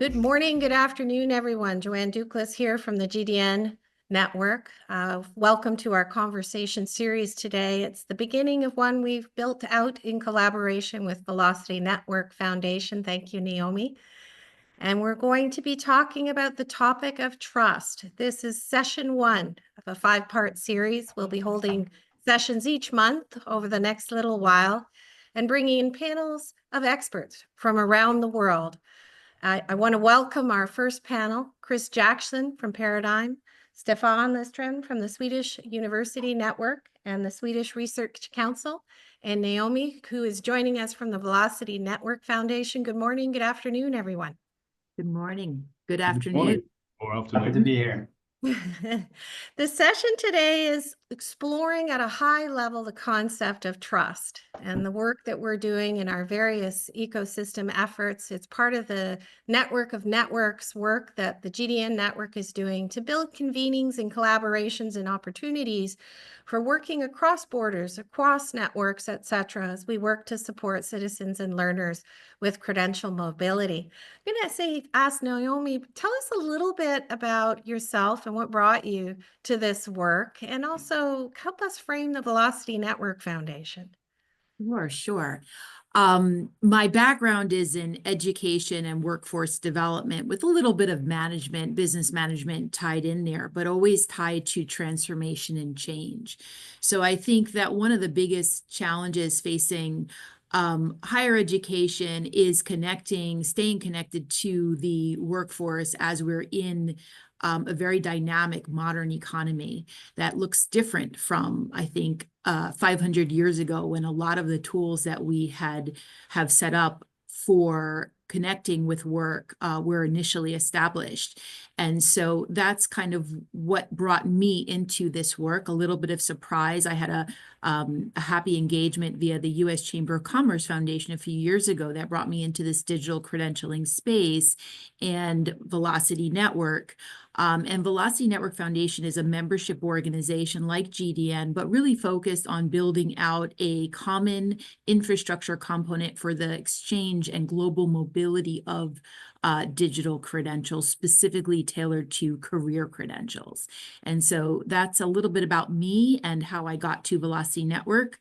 Good morning, good afternoon, everyone. Joanne Duklas here from the GDN network. Welcome to our conversation series today. It's the beginning of one we've built out in collaboration with Velocity Network Foundation. Thank you, Naomi. And we're going to be talking about the topic of trust. This is session 1 of a 5-part series. We'll be holding sessions each month over the next little while and bringing in panels of experts from around the world. I want to welcome our first panel, Chris Jackson from Paradigm, Stefan Liström from the Swedish University Network and the Swedish Research Council, and Naomi, who is joining us from the Velocity Network Foundation. Good morning, good afternoon, everyone. Good morning. Good afternoon. Good morning. Or afternoon. Happy to be here. The session today is exploring at a high level the concept of trust and the work that we're doing in our various ecosystem efforts. It's part of the network of networks work that the GDN network is doing to build convenings and collaborations and opportunities for working across borders, across networks, etc., as we work to support citizens and learners with credential mobility. I'm going to ask Naomi, tell us a little bit about yourself and what brought you to this work, and also help us frame the Velocity Network Foundation. Sure. My background is in education and workforce development with a little bit of management, business management tied in there, but always tied to transformation and change. So I think that one of the biggest challenges facing higher education is staying connected to the workforce as we're in a very dynamic modern economy that looks different from, I think, 500 years ago, when a lot of the tools that we have set up for connecting with work were initially established. And so that's kind of what brought me into this work. A little bit of surprise. I had a happy engagement via the U.S. Chamber of Commerce Foundation a few years ago that brought me into this digital credentialing space and Velocity Network. And Velocity Network Foundation is a membership organization like GDN, but really focused on building out a common infrastructure component for the exchange and global mobility of digital credentials, specifically tailored to career credentials. And so that's a little bit about me and how I got to Velocity Network.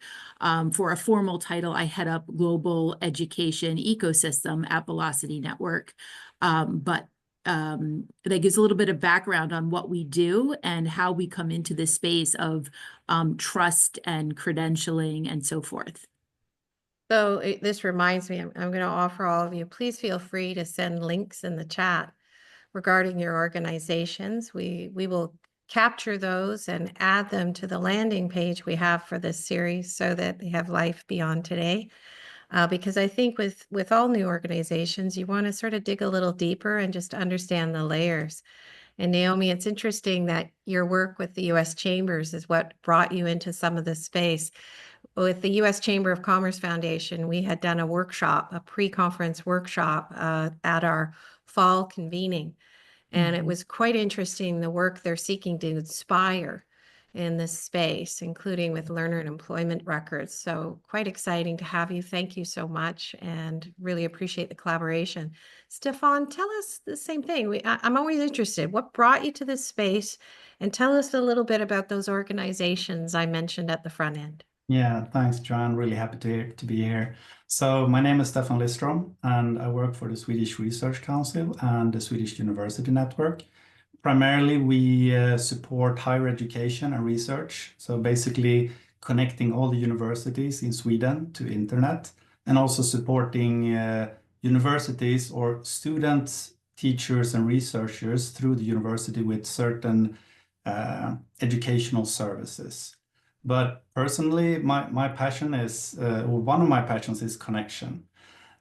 For a formal title, I head up global education ecosystem at Velocity Network. But that gives a little bit of background on what we do and how we come into this space of trust and credentialing and so forth. So this reminds me, I'm going to offer all of you, please feel free to send links in the chat regarding your organizations. We will capture those and add them to the landing page we have for this series so that they have life beyond today. Because I think with all new organizations, you want to sort of dig a little deeper and just understand the layers. And Naomi, it's interesting that your work with the U.S. Chambers is what brought you into some of this space. With the U.S. Chamber of Commerce Foundation, we had done a workshop, a pre-conference workshop at our fall convening. And it was quite interesting, the work they're seeking to inspire in this space, including with learner and employment records. So quite exciting to have you. Thank you so much, and really appreciate the collaboration. Stefan, tell us the same thing. I'm always interested. What brought you to this space? And tell us a little bit about those organizations I mentioned at the front end. Yeah, thanks, Joanne. Really happy to be here. So my name is Stefan Liström, and I work for the Swedish Research Council and the Swedish University Network. Primarily, we support higher education and research. So basically connecting all the universities in Sweden to internet, and also supporting universities or students, teachers, and researchers through the university with certain educational services. But personally, my passion is, or one of my passions is connection.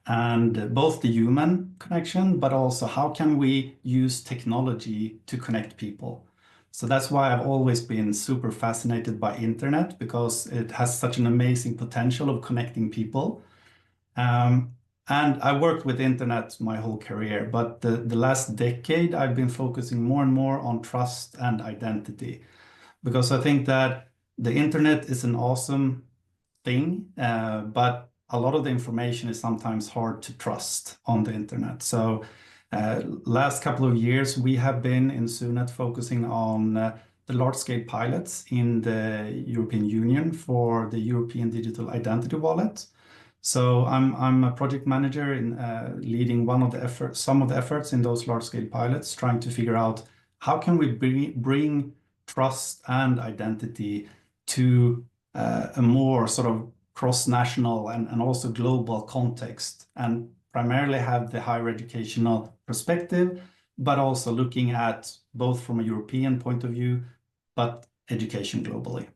And both the human connection, but also how can we use technology to connect people. So that's why I've always been super fascinated by internet, because it has such an amazing potential of connecting people. And I worked with internet my whole career, but the last decade, I've been focusing more and more on trust and identity, because I think that the internet is an awesome thing, but a lot of the information is sometimes hard to trust on the internet. So Last couple of years, we have been in SUNET focusing on the large-scale pilots in the European Union for the European Digital Identity Wallet. So I'm a project manager in leading some of the efforts in those large-scale pilots, trying to figure out how can we bring trust and identity to a more sort of cross-national and also global context, and primarily have the higher educational perspective, but also looking at both from a European point of view, but education globally.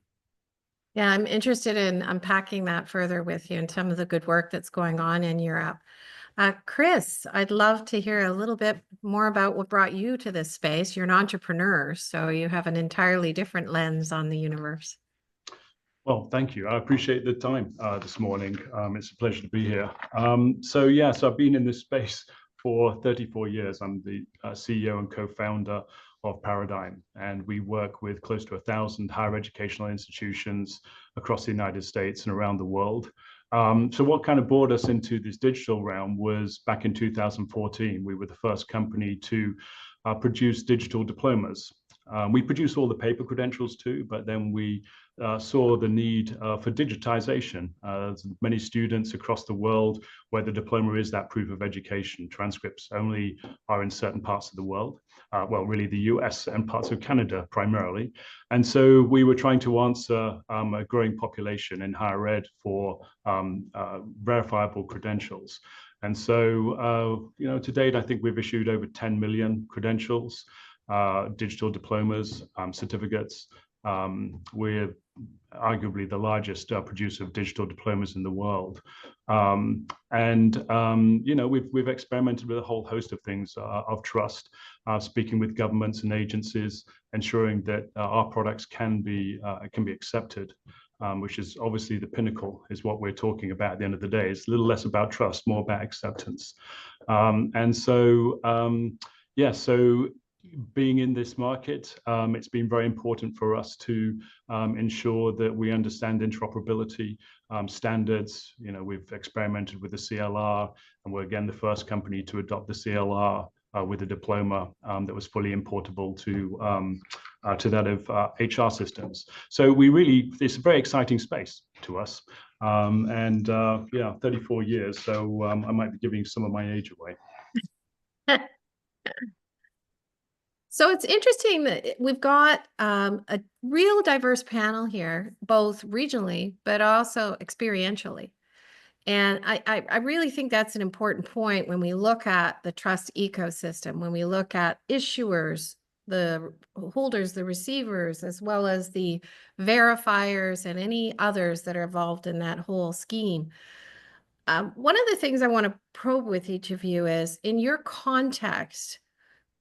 Yeah, I'm interested in unpacking that further with you and some of the good work that's going on in Europe. Chris, I'd love to hear a little bit more about what brought you to this space. You're an entrepreneur, so you have an entirely different lens on the universe. Well, thank you. I appreciate the time this morning. It's a pleasure to be here. So I've been in this space for 34 years. I'm the CEO and co-founder of Paradigm, and we work with close to 1,000 higher educational institutions across the United States and around the world. So what kind of brought us into this digital realm was back in 2014. We were the first company to produce digital diplomas. We produce all the paper credentials too, but then we saw the need for digitization. Many students across the world where the diploma is that proof of education. Transcripts only are in certain parts of the world. Well, really the US and parts of Canada primarily. And so we were trying to answer a growing population in higher ed for verifiable credentials. And so, to date, I think we've issued over 10 million credentials, digital diplomas, certificates. We're arguably the largest producer of digital diplomas in the world. We've experimented with a whole host of things of trust, speaking with governments and agencies, ensuring that our products can be accepted, which is obviously the pinnacle, is what we're talking about at the end of the day. It's a little less about trust, more about acceptance. So being in this market, it's been very important for us to ensure that we understand interoperability standards. We've experimented with the CLR, and we're again the first company to adopt the CLR with a diploma that was fully importable to that of HR systems. So it's a very exciting space to us. 34 years, so I might be giving some of my age away. So it's interesting that we've got a real diverse panel here, both regionally, but also experientially. And I really think that's an important point when we look at the trust ecosystem, when we look at issuers, the holders, the receivers, as well as the verifiers and any others that are involved in that whole scheme. One of the things I want to probe with each of you is, in your context,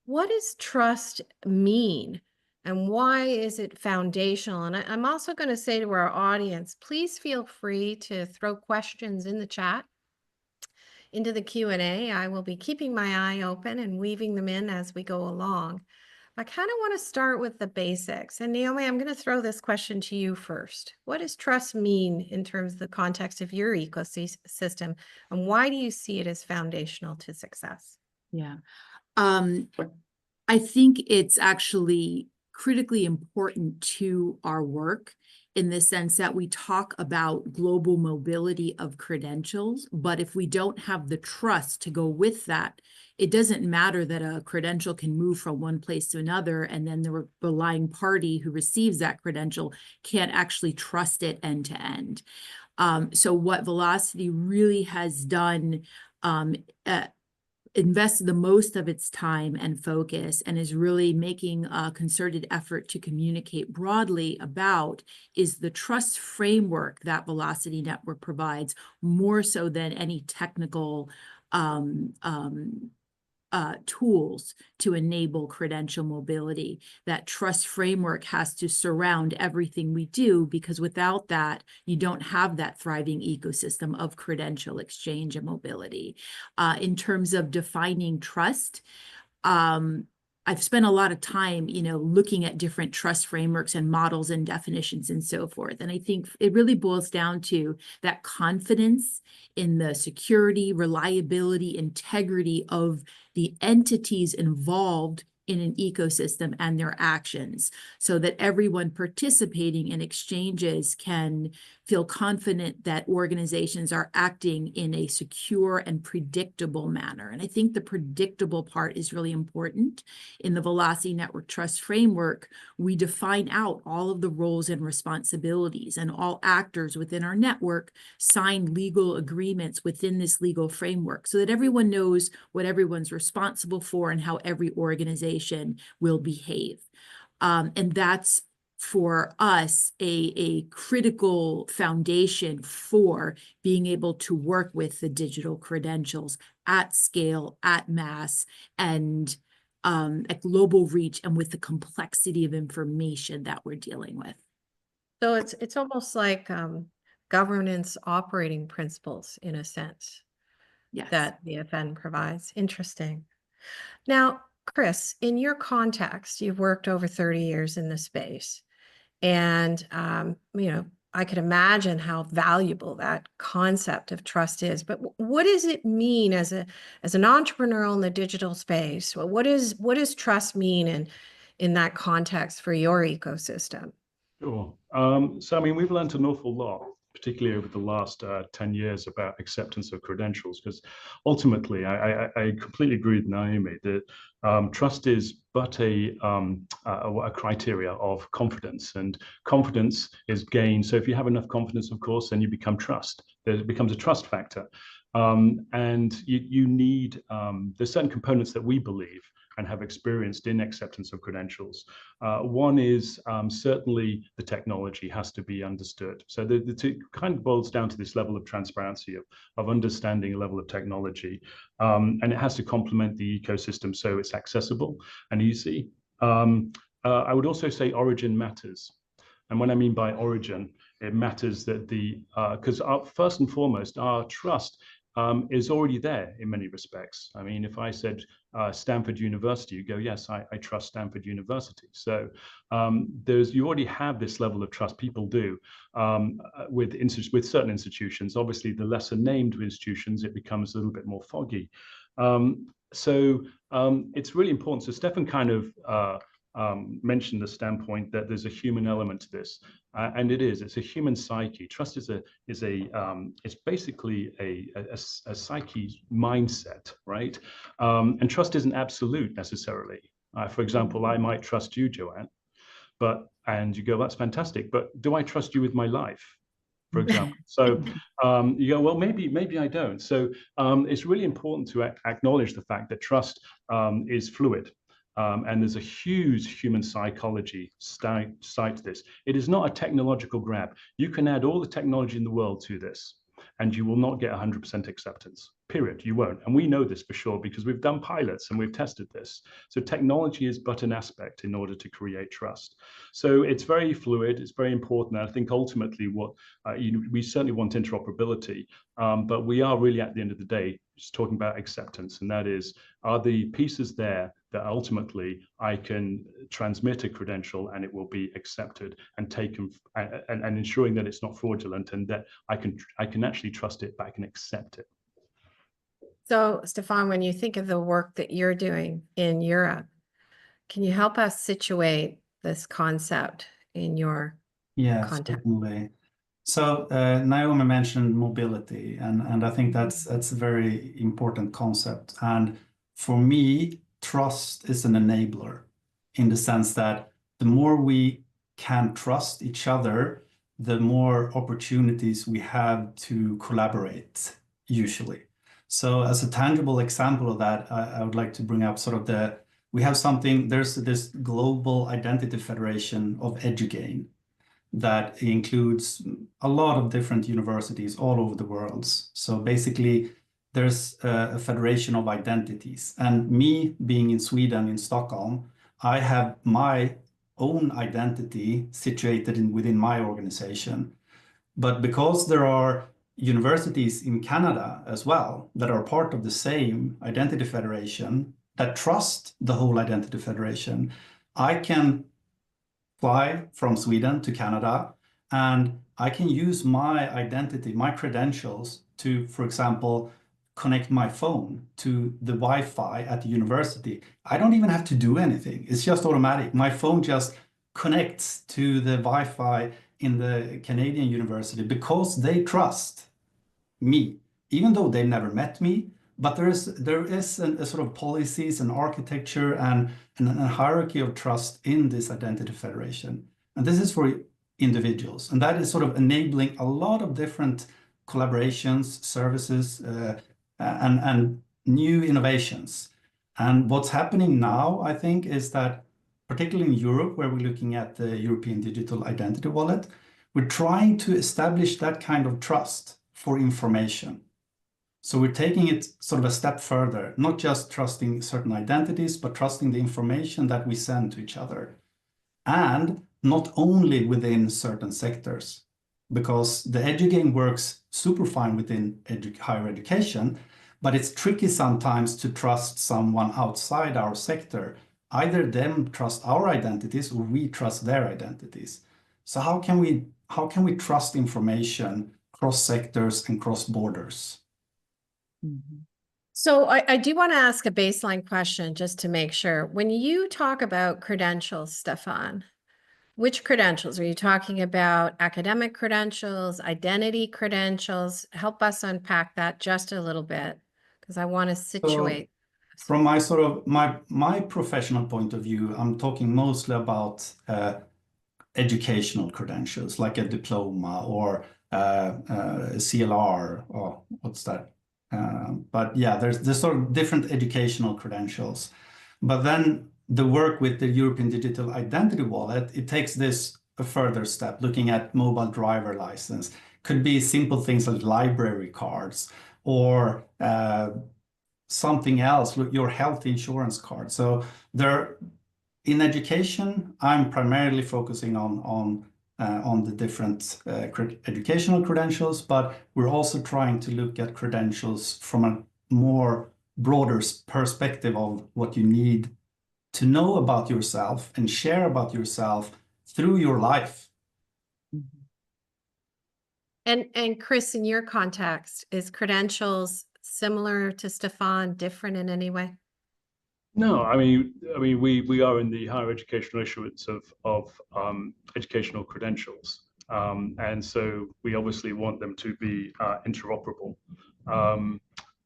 what does trust mean and why is it foundational? And I'm also going to say to our audience, please feel free to throw questions in the chat into the Q&A. I will be keeping my eye open and weaving them in as we go along. I kind of want to start with the basics. And Naomi, I'm going to throw this question to you first. What does trust mean in terms of the context of your ecosystem? And why do you see it as foundational to success? Yeah. I think it's actually critically important to our work in the sense that we talk about global mobility of credentials, but if we don't have the trust to go with that, it doesn't matter that a credential can move from one place to another, and then the relying party who receives that credential can't actually trust it end to end. So what Velocity really has done, invested the most of its time and focus and is really making a concerted effort to communicate broadly about is the trust framework that Velocity Network provides, more so than any technical tools to enable credential mobility. That trust framework has to surround everything we do, because without that, you don't have that thriving ecosystem of credential exchange and mobility. In terms of defining trust, I I've spent a lot of time, looking at different trust frameworks and models and definitions and so forth. And I think it really boils down to that confidence in the security, reliability, integrity of the entities involved in an ecosystem and their actions, so that everyone participating in exchanges can feel confident that organizations are acting in a secure and predictable manner. And I think the predictable part is really important. In the Velocity Network Trust Framework, we define out all of the roles and responsibilities, and all actors within our network sign legal agreements within this legal framework, so that everyone knows what everyone's responsible for and how every organization will behave. And that's, for us, a critical foundation for being able to work with the digital credentials at scale, at mass, and at global reach, and with the complexity of information that we're dealing with. So it's almost like governance operating principles, in a sense, Yes. that the FN provides. Interesting. Now, Chris, in your context, you've worked over 30 years in this space, and I could imagine how valuable that concept of trust is. But what does it mean as an entrepreneur in the digital space? What does trust mean in that context for your ecosystem? Sure. So, I mean, we've learned an awful lot, particularly over the last 10 years, about acceptance of credentials, because ultimately, I completely agree with Naomi that trust is but a criteria of confidence, and confidence is gained. So if you have enough confidence, of course, then you become trust. There becomes a trust factor. And you need, there's certain components that we believe and have experienced in acceptance of credentials. One is certainly the technology has to be understood. So the two kind of boils down to this level of transparency of understanding a level of technology, and it has to complement the ecosystem so it's accessible and easy. I would also say origin matters. And what I mean by origin, it matters that because first and foremost, our trust is already there in many respects. I mean, if I said Stanford University, you go, yes, I trust Stanford University. So you already have this level of trust. People do with certain institutions. Obviously, the lesser named institutions, it becomes a little bit more foggy. So it's really important. So Stefan kind of mentioned the standpoint that there's a human element to this, and it's a human psyche. Trust is it's basically a psyche mindset, right? And trust isn't absolute necessarily. For example, I might trust you, Joanne, and you go, that's fantastic, but do I trust you with my life, for example? So you go, well, maybe I don't. So it's really important to acknowledge the fact that trust is fluid. And there's a huge human psychology side to this. It is not a technological grab. You can add all the technology in the world to this, and you will not get 100% acceptance, period. You won't. And we know this for sure because we've done pilots and we've tested this. So technology is but an aspect in order to create trust. So it's very fluid. It's very important. And I think ultimately we certainly want interoperability, but we are really at the end of the day just talking about acceptance. And that is, are the pieces there that ultimately I can transmit a credential and it will be accepted and taken, and ensuring that it's not fraudulent and that I can actually trust it back and accept it. So, Stefan, when you think of the work that you're doing in Europe, can you help us situate this concept in your context? Certainly. So Naomi mentioned mobility, and I think that's a very important concept. And for me, trust is an enabler in the sense that the more we can trust each other, the more opportunities we have to collaborate, usually. So as a tangible example of that, I would like to bring up there's this Global Identity Federation of EduGain that includes a lot of different universities all over the world. So basically, there's a federation of identities. And me being in Sweden, in Stockholm, I have my own identity situated within my organization. But because there are universities in Canada as well that are part of the same identity federation, that trust the whole identity federation. I can fly from Sweden to Canada, and I can use my identity, my credentials to, for example, connect my phone to the Wi-Fi at the university. I don't even have to do anything. It's just automatic. My phone just connects to the Wi-Fi in the Canadian university because they trust me, even though they've never met me. But there is a sort of policies and architecture and a hierarchy of trust in this identity federation. And this is for individuals. And that is sort of enabling a lot of different collaborations, services, and new innovations. And what's happening now, I think, is that particularly in Europe, where we're looking at the European Digital Identity Wallet, we're trying to establish that kind of trust for information. So we're taking it sort of a step further, not just trusting certain identities, but trusting the information that we send to each other. And not only within certain sectors, because the EduGame works super fine within higher education, but it's tricky sometimes to trust someone outside our sector. Either them trust our identities or we trust their identities. So how can we trust information cross sectors and cross borders? Mhm. So I do want to ask a baseline question just to make sure. When you talk about credentials, Stefan, which credentials? Are you talking about academic credentials, identity credentials? Help us unpack that just a little bit, because I want to situate. From my sort of my professional point of view, I'm talking mostly about educational credentials, like a diploma or CLR, or what's that? But yeah, there's sort of different educational credentials. But then the work with the European Digital Identity Wallet, it takes this a further step, looking at mobile driver license. Could be simple things like library cards or something else, your health insurance card. So in education, I'm primarily focusing on the different educational credentials, but we're also trying to look at credentials from a more broader perspective of what you need to know about yourself and share about yourself through your life. And Chris, in your context, is credentials similar to Stefan, different in any way? No, I mean, we are in the higher educational issuance of educational credentials, and so we obviously want them to be interoperable.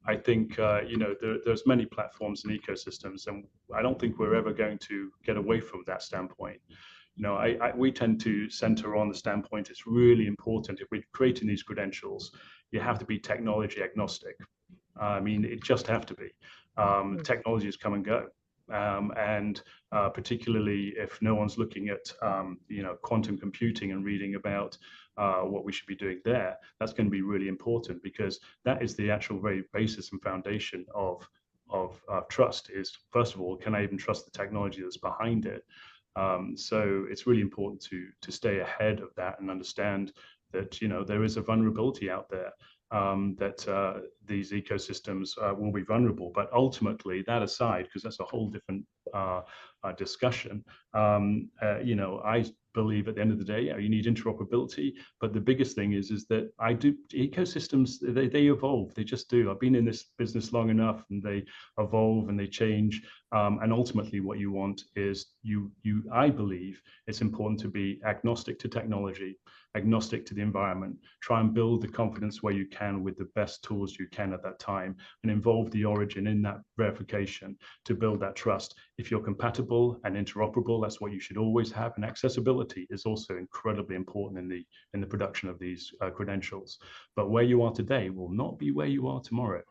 I think there's many platforms and ecosystems, and I don't think we're ever going to get away from that standpoint. We tend to center on the standpoint it's really important if we're creating these credentials, you have to be technology agnostic. I mean, it just have to be. Technologies come and go. And particularly if no one's looking at quantum computing and reading about what we should be doing there, that's going to be really important, because that is the actual very basis and foundation of trust. Is, first of all, can I even trust the technology that's behind it? So it's really important to stay ahead of that and understand that there is a vulnerability out there, that these ecosystems will be vulnerable. But ultimately, that aside, because that's a whole different discussion, I believe at the end of the day, you need interoperability. But the biggest thing is that ecosystems, they evolve. They just do. I've been in this business long enough, and they evolve and they change. And ultimately, what you want is I believe it's important to be agnostic to technology, agnostic to the environment. Try and build the confidence where you can with the best tools you can at that time, and involve the origin in that verification to build that trust. If you're compatible and interoperable, that's what you should always have. And accessibility is also incredibly important in the production of these credentials. But where you are today will not be where you are tomorrow.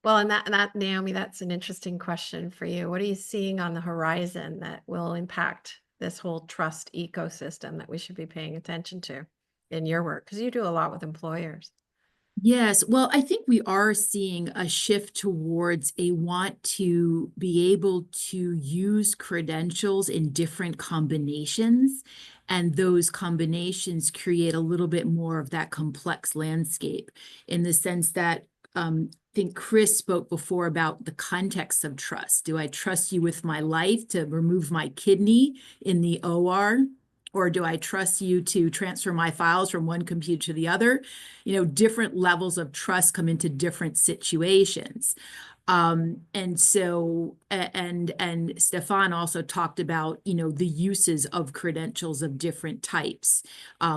Well, and that Naomi, that's an interesting question for you. What are you seeing on the horizon that will impact this whole trust ecosystem that we should be paying attention to in your work? Because you do a lot with employers. Yes, well, I think we are seeing a shift towards a want to be able to use credentials in different combinations, and those combinations create a little bit more of that complex landscape, in the sense that think Chris spoke before about the context of trust. Do I trust you with my life to remove my kidney in the OR? Or do I trust you to transfer my files from one computer to the other? You know, different levels of trust come into different situations. And so, and Stefan also talked about, you know, the uses of credentials of different types.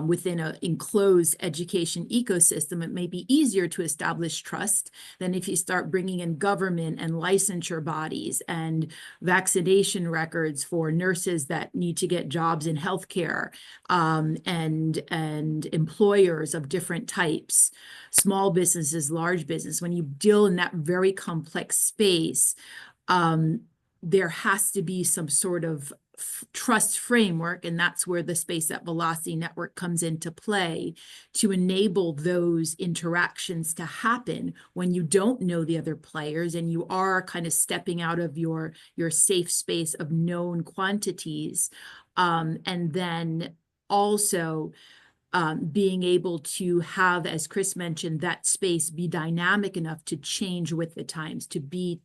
Within an enclosed education ecosystem, it may be easier to establish trust than if you start bringing in government and licensure bodies and vaccination records for nurses that need to get jobs in healthcare, and employers of different types, small businesses, large business. When you deal in that very complex space, there has to be some sort of trust framework, and that's where the Space at Velocity Network comes into play to enable those interactions to happen when you don't know the other players and you are kind of stepping out of your safe space of known quantities, and then also being able to have, as Chris mentioned, that space be dynamic enough to change with the times, to be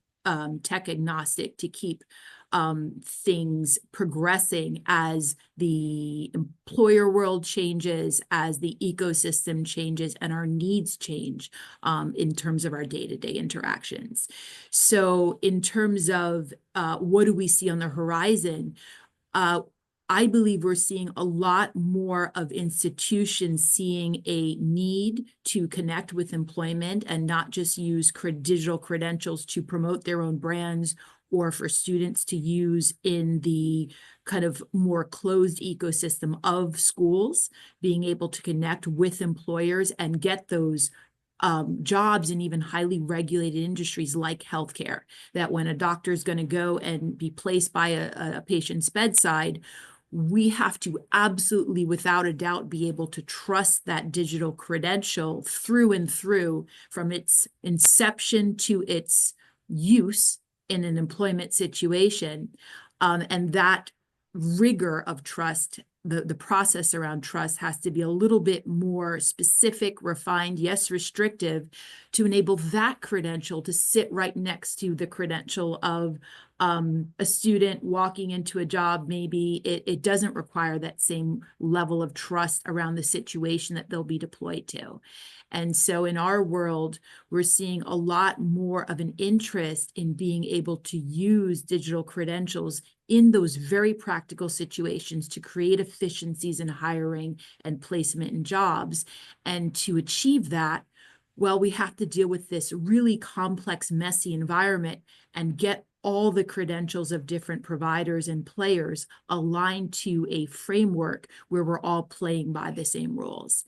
tech agnostic, to keep things progressing as the employer world changes, as the ecosystem changes, and our needs change in terms of our day-to-day interactions. So in terms of what do we see on the horizon, I believe we're seeing a lot more of institutions seeing a need to connect with employment and not just use digital credentials to promote their own brands or for students to use in the kind of more closed ecosystem of schools, being able to connect with employers and get those jobs in even highly regulated industries like healthcare, that when a doctor is going to go and be placed by a patient's bedside, we have to absolutely, without a doubt, be able to trust that digital credential through and through, from its inception to its use in an employment situation. And that rigor of trust, the process around trust has to be a little bit more specific, refined, yes, restrictive, to enable that credential to sit right next to the credential of a student walking into a job. Maybe it doesn't require that same level of trust around the situation that they'll be deployed to. And so in our world, we're seeing a lot more of an interest in being able to use digital credentials in those very practical situations to create efficiencies in hiring and placement in jobs. And to achieve that, well, we have to deal with this really complex, messy environment and get all the credentials of different providers and players aligned to a framework where we're all playing by the same rules.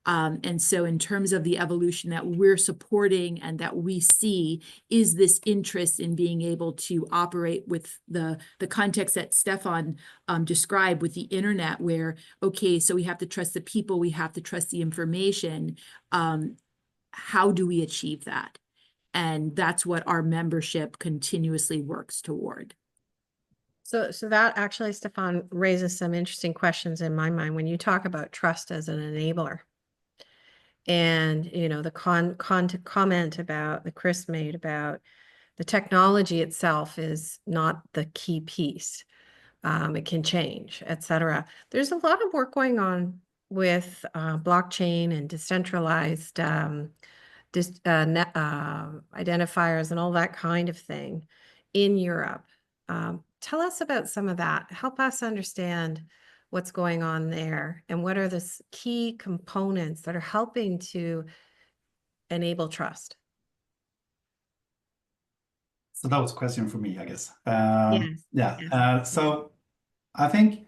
And so in terms of the evolution that we're supporting and that we see is this interest in being able to operate with the context that Stefan described with the internet, where, okay, so we have to trust the people, we have to trust the information. How do we achieve that? And that's what our membership continuously works toward. So that actually, Stefan, raises some interesting questions in my mind when you talk about trust as an enabler. And, you know, the comment about that Chris made about the technology itself is not the key piece. It can change, etc. There's a lot of work going on with blockchain and decentralized identifiers and all that kind of thing in Europe. Tell us about some of that. Help us understand what's going on there and what are the key components that are helping to enable trust. So that was a question for me, I guess. Yes. Yeah. Yes. So I think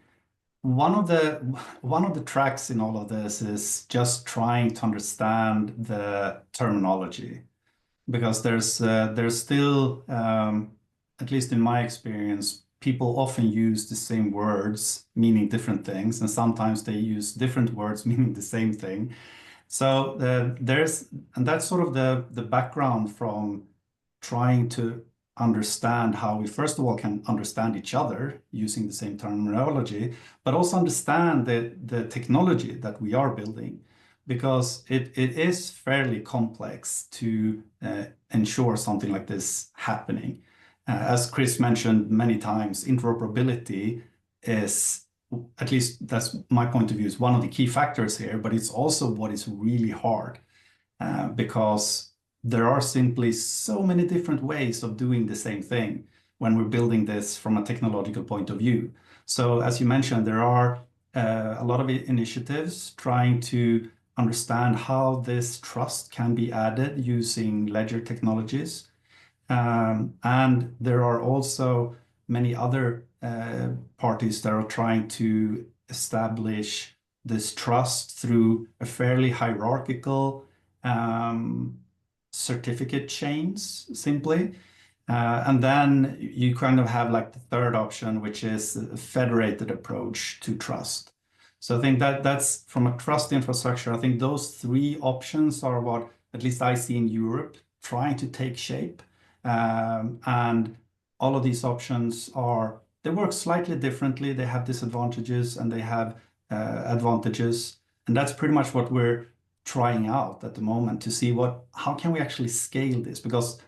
one of the tracks in all of this is just trying to understand the terminology, because there's still, at least in my experience, people often use the same words meaning different things, and sometimes they use different words meaning the same thing. So and that's sort of the background from trying to understand how we first of all can understand each other using the same terminology, but also understand the technology that we are building. because it is fairly complex to ensure something like this happening. As Chris mentioned many times, interoperability is, at least that's my point of view, is one of the key factors here, but it's also what is really hard because there are simply so many different ways of doing the same thing when we're building this from a technological point of view. So as you mentioned, there are a lot of initiatives trying to understand how this trust can be added using ledger technologies. And there are also many other parties that are trying to establish this trust through a fairly hierarchical certificate chains, simply. And then you kind of have like the third option, which is a federated approach to trust. So I think that's from a trust infrastructure. I think those three options are what at least I see in Europe trying to take shape. And all of these options they work slightly differently. They have disadvantages and they have advantages. And that's pretty much what we're trying out at the moment to see how can we actually scale this, because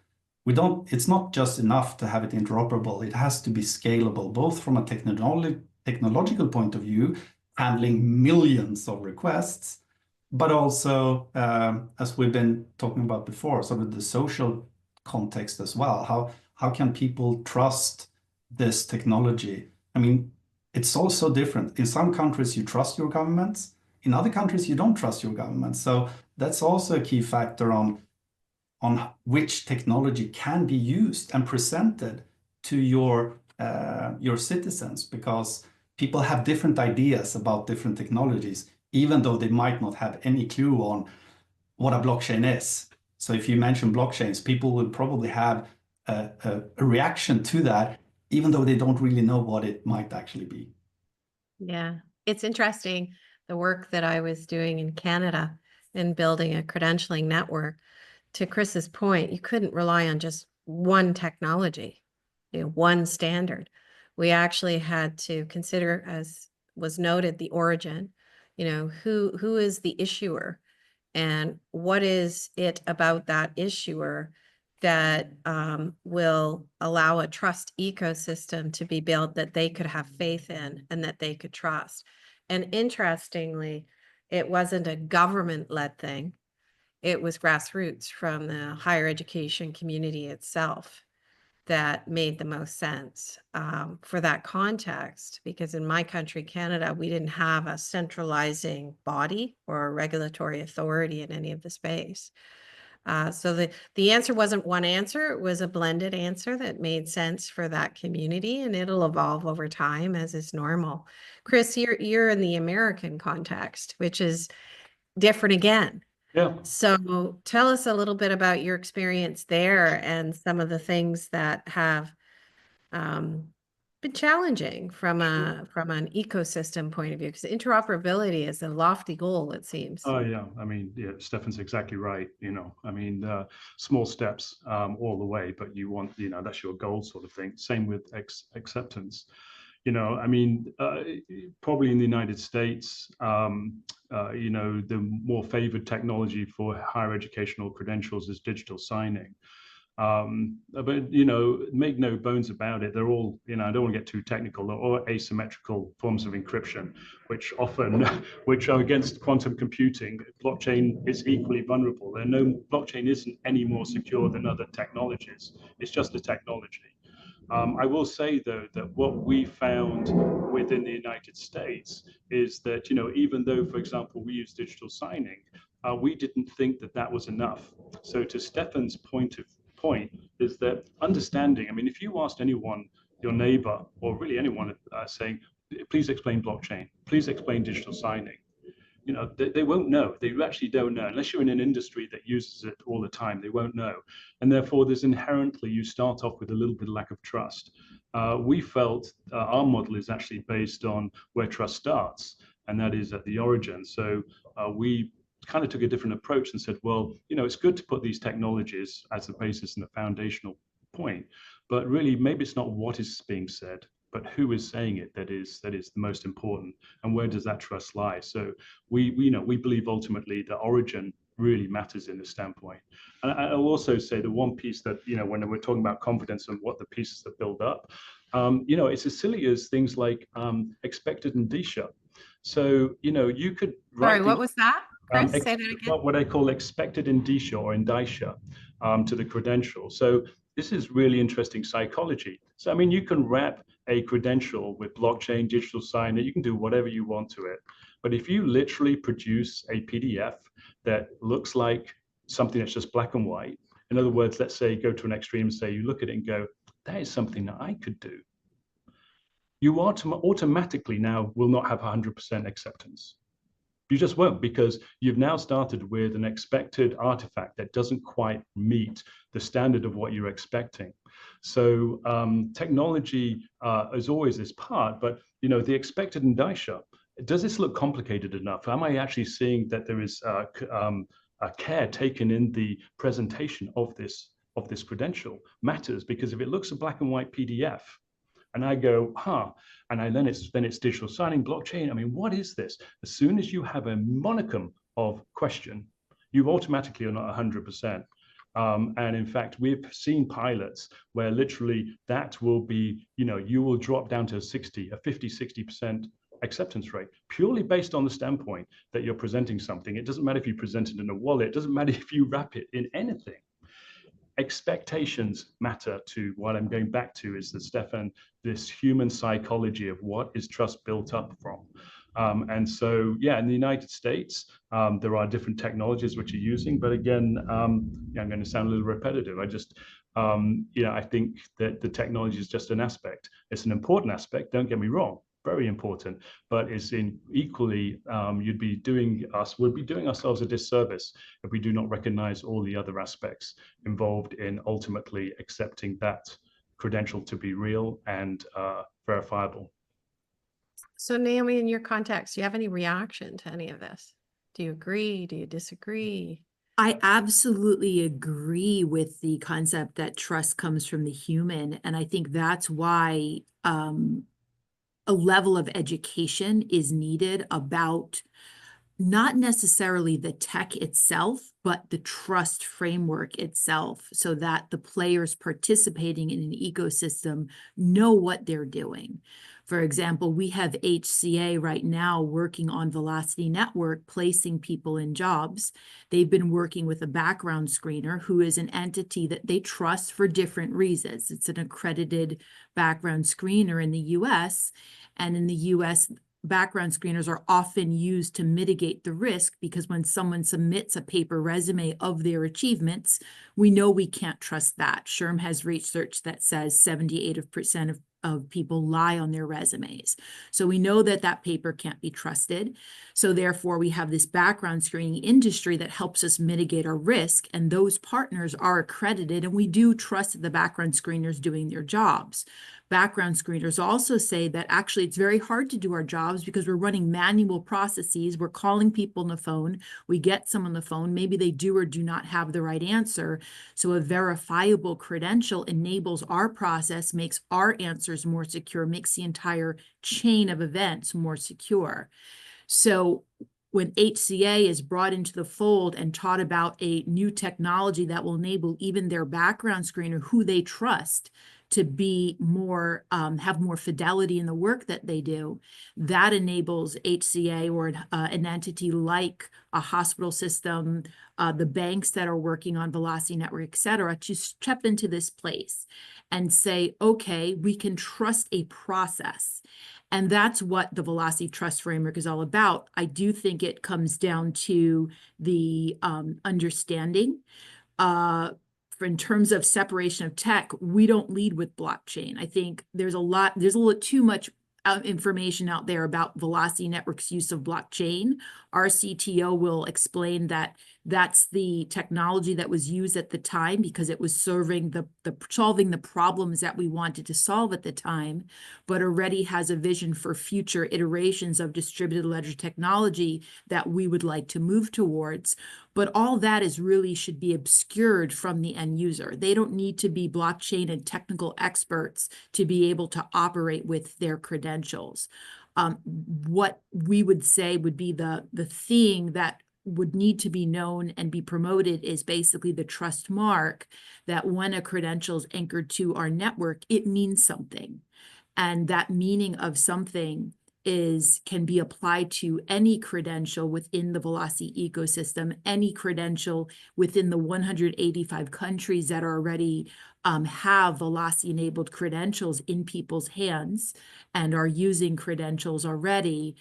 it's not just enough to have it interoperable. It has to be scalable, both from a technological point of view, handling millions of requests, but also, as we've been talking about before, sort of the social context as well. How can people trust this technology? I mean, it's also different. In some countries, you trust your governments. In other countries, you don't trust your government. So that's also a key factor on which technology can be used and presented to your citizens, because people have different ideas about different technologies, even though they might not have any clue on what a blockchain is. So if you mention blockchains, people will probably have a reaction to that, even though they don't really know what it might actually be. Yeah, it's interesting, the work that I was doing in Canada in building a credentialing network. To Chris's point, you couldn't rely on just one technology, one standard. We actually had to consider, as was noted, the origin, who is the issuer and what is it about that issuer that will allow a trust ecosystem to be built that they could have faith in and that they could trust. And interestingly, it wasn't a government-led thing. It was grassroots from the higher education community itself that made the most sense for that context, because in my country, Canada, we didn't have a centralizing body or a regulatory authority in any of the space. So the answer wasn't one answer. It was a blended answer that made sense for that community, and it'll evolve over time, as is normal. Chris, you're in the American context, which is different again. Yeah. So tell us a little bit about your experience there and some of the things that have been challenging from an ecosystem point of view, because interoperability is a lofty goal, it seems. Oh yeah, I mean, yeah, Stefan's exactly right. I mean, small steps all the way, but you want, that's your goal sort of thing. Same with acceptance. I mean, probably in the United States, the more favored technology for higher educational credentials is digital signing. But make no bones about it, they're all, I don't want to get too technical, or asymmetrical forms of encryption, which are against quantum computing. Blockchain is equally vulnerable. Blockchain isn't any more secure than other technologies. It's just a technology. I will say, though, that what we found within the United States is that, even though, for example, we use digital signing, we didn't think that was enough. So to Stefan's point is that understanding, I mean, if you asked anyone, your neighbor, or really anyone saying, please explain blockchain, please explain digital signing, they won't know. They actually don't know. Unless you're in an industry that uses it all the time, they won't know. And therefore, there's inherently, you start off with a little bit of lack of trust. We felt our model is actually based on where trust starts, and that is at the origin. So we kind of took a different approach and said, well, it's good to put these technologies as the basis and the foundational point, but really maybe it's not what is being said. but who is saying it that is the most important, and where does that trust lie? So we believe ultimately the origin really matters in this standpoint. And I'll also say the one piece that, when we're talking about confidence and what the pieces that build up, it's as silly as things like expected indicia. So, you could write. Sorry, what was that? Chris, say that again. What I call expected indicia or indicia to the credential. So this is really interesting psychology. So, I mean, you can wrap a credential with blockchain, digital sign, you can do whatever you want to it. But if you literally produce a PDF that looks like something that's just black and white, in other words, let's say go to an extreme and say you look at it and go, that is something that I could do. You automatically now will not have 100% acceptance. You just won't, because you've now started with an expected artifact that doesn't quite meet the standard of what you're expecting. So technology is always this part, but the expected indicia, does this look complicated enough? Am I actually seeing that there is care taken in the presentation of this credential? Matters, because if it looks a black and white PDF, and I go, and then it's digital signing, blockchain. I mean, what is this? As soon as you have a monicum of question, you automatically are not 100%. And in fact, we've seen pilots where literally that will be, you will drop down to a 50-60% acceptance rate, purely based on the standpoint that you're presenting something. It doesn't matter if you present it in a wallet. It doesn't matter if you wrap it in anything. Expectations matter to what I'm going back to is that, Stefan, this human psychology of what is trust built up from. And so, yeah, in the United States, there are different technologies which are using, but again, I'm going to sound a little repetitive. I think that the technology is just an aspect. It's an important aspect, don't get me wrong, very important, but it's equally, we'd be doing ourselves a disservice if we do not recognize all the other aspects involved in ultimately accepting that credential to be real and verifiable. So Naomi, in your context, do you have any reaction to any of this? Do you agree? Do you disagree? I absolutely agree with the concept that trust comes from the human. And I think that's why a level of education is needed about not necessarily the tech itself, but the trust framework itself, so that the players participating in an ecosystem know what they're doing. For example, we have HCA right now working on Velocity Network, placing people in jobs. They've been working with a background screener who is an entity that they trust for different reasons. It's an accredited background screener in the US, and in the US, background screeners are often used to mitigate the risk, because when someone submits a paper resume of their achievements, we know we can't trust that. SHRM has research that says 78% of people lie on their resumes. So we know that that paper can't be trusted. So therefore, we have this background screening industry that helps us mitigate our risk, and those partners are accredited, and we do trust the background screeners doing their jobs. Background screeners also say that actually it's very hard to do our jobs because we're running manual processes. We're calling people on the phone. We get someone on the phone. Maybe they do or do not have the right answer. So a verifiable credential enables our process, makes our answers more secure, makes the entire chain of events more secure. So when HCA is brought into the fold and taught about a new technology that will enable even their background screener, who they trust, to be more, have more fidelity in the work that they do, that enables HCA or an entity like a hospital system, the banks that are working on Velocity Network, et cetera, to step into this place and say, okay, we can trust a process. And that's what the Velocity Trust Framework is all about. I do think it comes down to the understanding. In terms of separation of tech, we don't lead with blockchain. I think there's a little too much information out there about Velocity Network's use of blockchain. Our CTO will explain that That's the technology that was used at the time because it was serving solving the problems that we wanted to solve at the time, but already has a vision for future iterations of distributed ledger technology that we would like to move towards. But all that should be obscured from the end user. They don't need to be blockchain and technical experts to be able to operate with their credentials. What we would say would be the thing that would need to be known and be promoted is basically the trust mark, that when a credential is anchored to our network, it means something. And that meaning of something can be applied to any credential within the Velocity ecosystem, any credential within the 185 countries that already have Velocity-enabled credentials in people's hands and are using credentials already.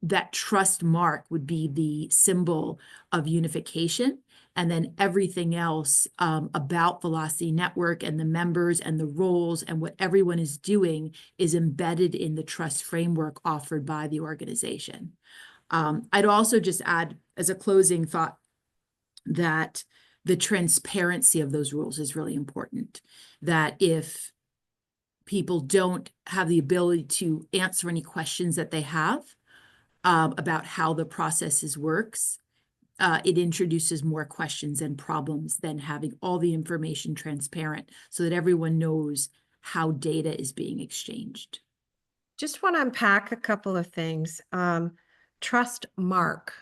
That trust mark would be the symbol of unification. And then everything else about Velocity Network and the members and the roles and what everyone is doing is embedded in the trust framework offered by the organization. I'd also just add as a closing thought that the transparency of those rules is really important. That if people don't have the ability to answer any questions that they have about how the processes works, it introduces more questions and problems than having all the information transparent so that everyone knows how data is being exchanged. Just want to unpack a couple of things. Trust mark.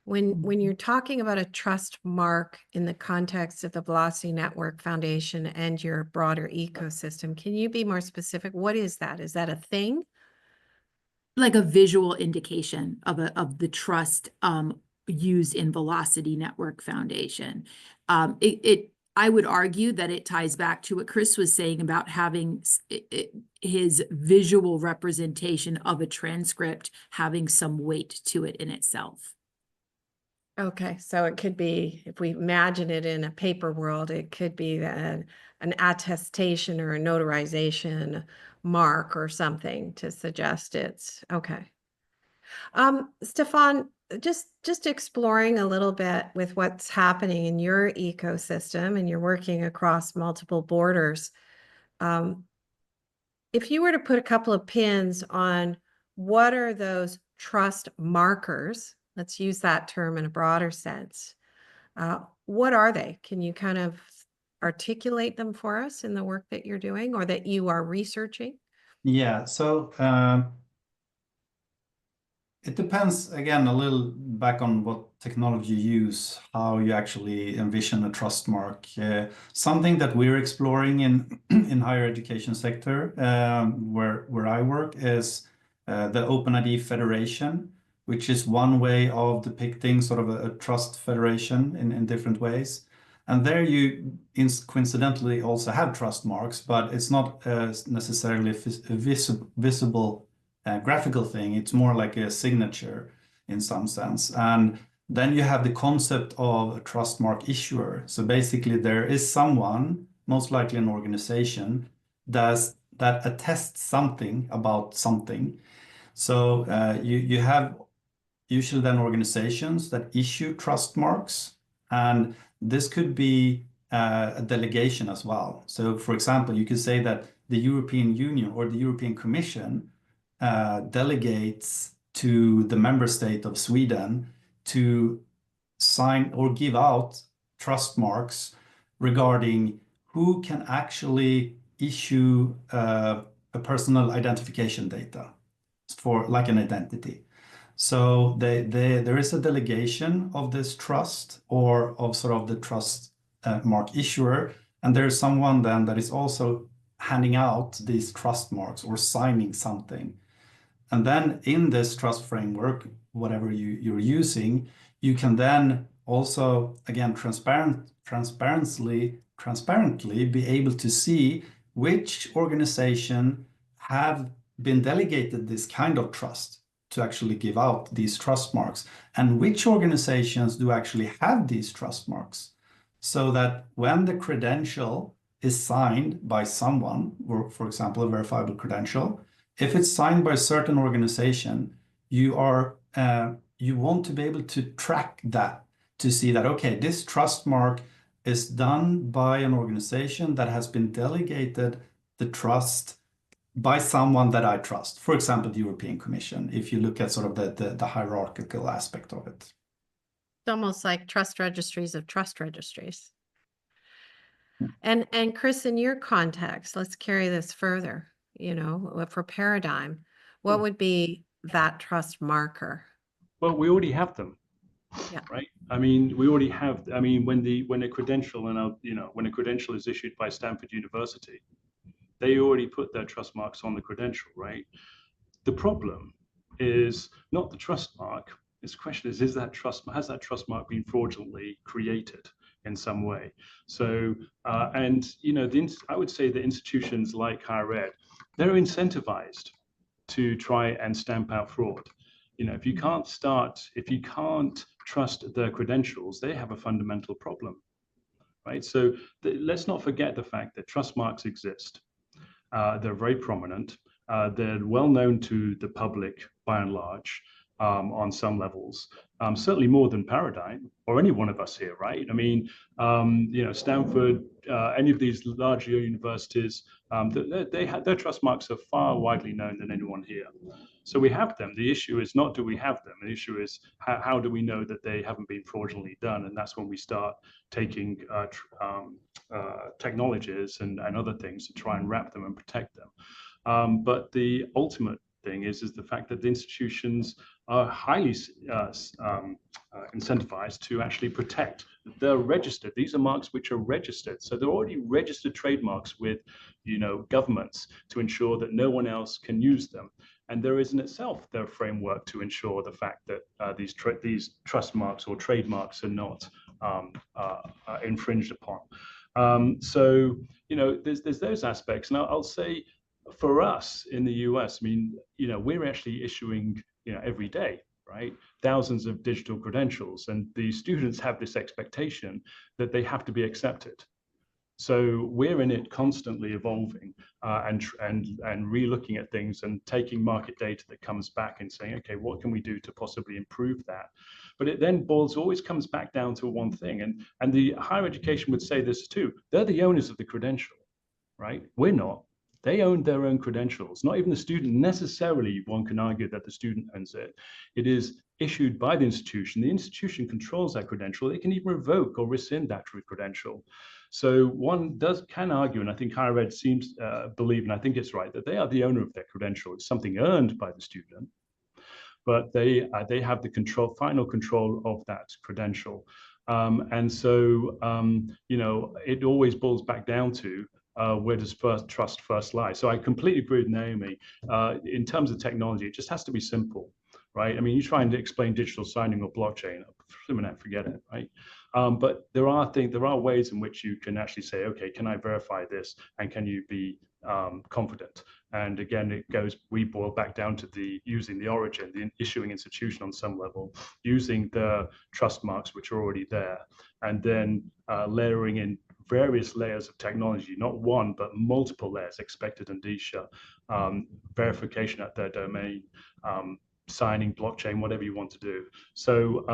When you're talking about a trust mark in the context of the Velocity Network Foundation and your broader ecosystem, can you be more specific? What is that? Is that a thing? Like a visual indication of the trust used in Velocity Network Foundation. I would argue that it ties back to what Chris was saying about having his visual representation of a transcript having some weight to it in itself. Okay, so it could be, if we imagine it in a paper world, it could be an attestation or a notarization mark or something to suggest it's okay. Stefan, just exploring a little bit with what's happening in your ecosystem, and you're working across multiple borders. If you were to put a couple of pins on what are those trust markers, let's use that term in a broader sense. What are they? Can you kind of articulate them for us in the work that you're doing or that you are researching? Yeah, so it depends, again, a little back on what technology you use, how you actually envision a trust mark. Something that we're exploring in higher education sector, where I work, is the OpenID Federation, which is one way of depicting sort of a trust federation in different ways. And there you coincidentally also have trust marks, but it's not necessarily a visible graphical thing. It's more like a signature in some sense. And then you have the concept of a trust mark issuer. So basically there is someone, most likely an organization, that attests something about something. So you have usually then organizations that issue trust marks, and this could be a delegation as well. So for example, you could say that the European Union or the European Commission delegates to the member state of Sweden to sign or give out trust marks regarding who can actually issue a personal identification data for like an identity. So there is a delegation of this trust or of sort of the trust mark issuer, and there's someone then that is also handing out these trust marks or signing something. And then in this trust framework, whatever you're using, you can then also, again, transparently be able to see which organization have been delegated this kind of trust to actually give out these trust marks, and which organizations do actually have these trust marks, so that when the credential is signed by someone, or for example, a verifiable credential, if it's signed by a certain organization, you want to be able to track that to see that, okay, this trust mark is done by an organization that has been delegated the trust by someone that I trust. For example, the European Commission, if you look at sort of the hierarchical aspect of it. It's almost like trust registries of trust registries. And Chris, in your context, let's carry this further, you know, for Paradigm, what would be that trust marker? Well, we already have them. Yeah. Right. I mean, we already have. I mean, when a credential and when a credential is issued by Stanford University, they already put their trust marks on the credential, right? The problem is not the trust mark. Its question is has that trust mark been fraudulently created in some way? So, and I would say that institutions like higher ed, they're incentivized to try and stamp out fraud. If you can't trust their credentials, they have a fundamental problem, right? So let's not forget the fact that trust marks exist. They're very prominent. They're well known to the public by and large on some levels, certainly more than Paradigm or any one of us here, right? I mean, Stanford, any of these larger universities, their trust marks are far widely known than anyone here. So we have them. The issue is not do we have them. The issue is how do we know that they haven't been fraudulently done? And that's when we start taking technologies and other things to try and wrap them and protect them. But the ultimate thing is the fact that the institutions are highly incentivized to actually protect. They're registered. These are marks which are registered. So they're already registered trademarks with, governments to ensure that no one else can use them. And there is in itself their framework to ensure the fact that these trust marks or trademarks are not infringed upon. So, there's those aspects. And I'll say for us in the US, I mean, we're actually issuing, every day, right? Thousands of digital credentials, and the students have this expectation that they have to be accepted. So we're in it constantly evolving and re-looking at things and taking market data that comes back and saying, okay, what can we do to possibly improve that? But it then always comes back down to one thing. And the higher education would say this too. They're the owners of the credential, right? We're not. They own their own credentials. Not even the student necessarily, one can argue that the student owns it. It is issued by the institution. The institution controls that credential. They can even revoke or rescind that credential. So one can argue, and I think higher ed seems believe, and I think it's right, that they are the owner of their credential. It's something earned by the student, but they have the final control of that credential. And so, it always boils back down to where does trust first lie? So I completely agree with Naomi. In terms of technology, it just has to be simple, right? I mean, you try and explain digital signing or blockchain, forget it, right? But there are ways in which you can actually say, okay, can I verify this, and can you be confident? And again, we boil back down to using the origin, the issuing institution on some level, using the trust marks which are already there, and then layering in various layers of technology, not one, but multiple layers, expected indicia, verification at their domain, signing, blockchain, whatever you want to do. So,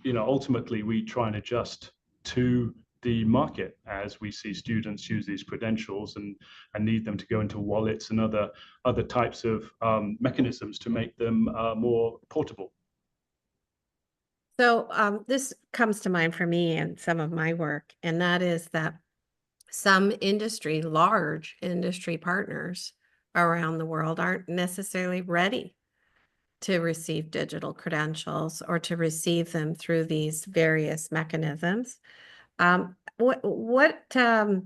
ultimately we try and adjust to the market as we see students use these credentials and need them to go into wallets and other types of mechanisms to make them more portable. So this comes to mind for me and some of my work, and that is that some large industry partners around the world aren't necessarily ready to receive digital credentials or to receive them through these various mechanisms. What are